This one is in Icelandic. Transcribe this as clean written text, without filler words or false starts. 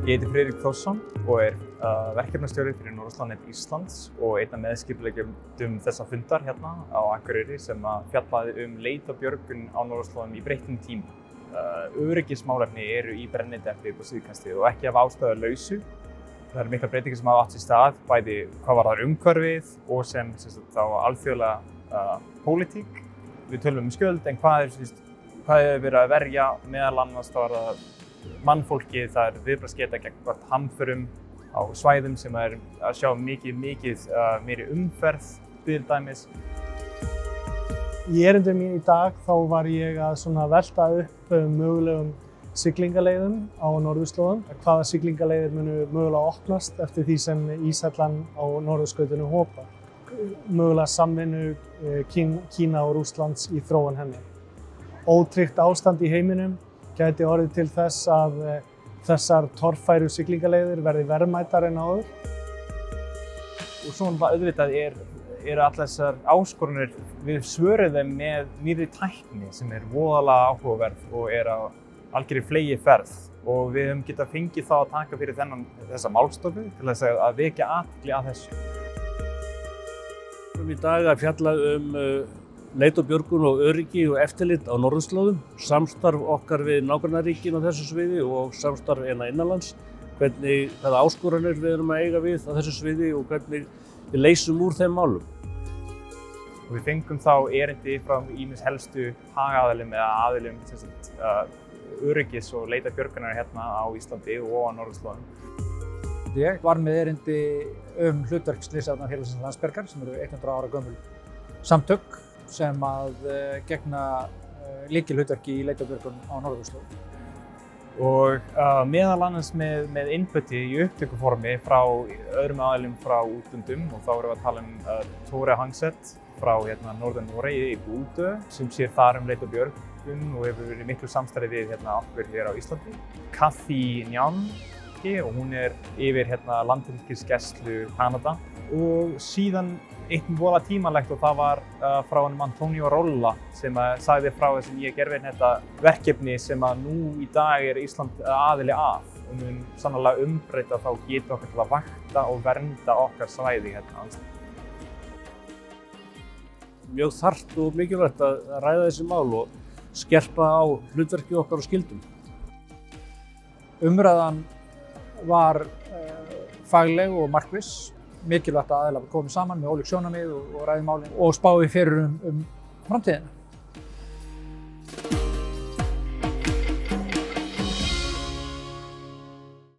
Ég heiti Friðrik Þórsson og verkefnastjóri fyrir Norðurslóðanet Íslands og einn af meðskipuleggjendum þessa fundar hérna á Akureyri sem fjallaði leit og björgun á norðurslóðum í breyttum tíma. Öryggismálefni eru í brennidepli upp á síðkastið og ekki af ástæðulausu. Það eru miklar breytingar sem hafa átt sér stað, bæði hvað varðar umhverfið og sem þá alþjóðlega pólitík. Við tölum skjöld en hvað er verið að verja meðal annars þá það mannfólki, það viðbragðsgeta gegn hamförum á svæðum sem að sjá mikið meiri umferð til dæmis. Í erindum mínu í dag þá var ég að velta upp mögulegum siglingaleiðum á norðurslóðum. Hvaða siglingaleiðir munu mögulega opnast eftir því sem íshellan á norðurskautinu hopar. Mögulega samvinnu Kína og Rússlands í þróun henni. Ótryggt ástand í heiminum gæti orðið til þess að þessar torfæru siglingaleiðir verði verðmætari en áður. Og svo auðvitað eru allar þessar áskoranir, við svörum þeim með nýrri tækni sem voðalega áhugaverð og á algjörri fleygiferð. Og við höfum getað fengið þá að taka fyrir þessa málstofu til þess að vekja athygli að þessu. Við erum í dag að fjalla leit og björgun og öryggi og eftirlit á norðurslóðum, samstarf okkar við nágrannaríkin á þessu sviði og samstarf innanlands, hvaða áskoranir við erum að eiga við á þessu sviði og hvernig við leysum úr þeim málum. Og við fengum þá erindi frá ýmis helstu hagaðilum eða aðilum öryggis og leita björgunar hérna á Íslandi og á norðurslóðum. Ég var með erindi hlutverk Slysavarnafélagsins Landsbjargar sem eru 100 ára gömul samtök sem gegna lykilhlutverki í leit og björgun á norðurslóðum. Og meðal annars með inputi í upptökuformi frá öðrum aðilum frá útlöndum og þá erum við að tala Tore Hangset frá Norður-Noregi í Bodø sem sér þar leit og björgun og hefur verið miklu samstarfi við okkur hér á Íslandi. Kathy Njánki og hún yfir Landhelgisgæslu Kanada og síðan eitt voða tímalegt og það var frá Antonio Rolla sem sagði frá þessum nýja gervihnetta-verkefni sem nú í dag Ísland aðili að og mun sannarlega umbreyta þá getu okkar til að vakta og vernda okkar svæði hérna. Mjög þarft og mikilvægt að ræða þessi mál og skerpa á hlutverki okkar og skyldum. Umræðan var fagleg og markviss. Mikilvægt að aðilar komi saman með ólík sjónarmið og ræði málin og spái fyrir framtíðina.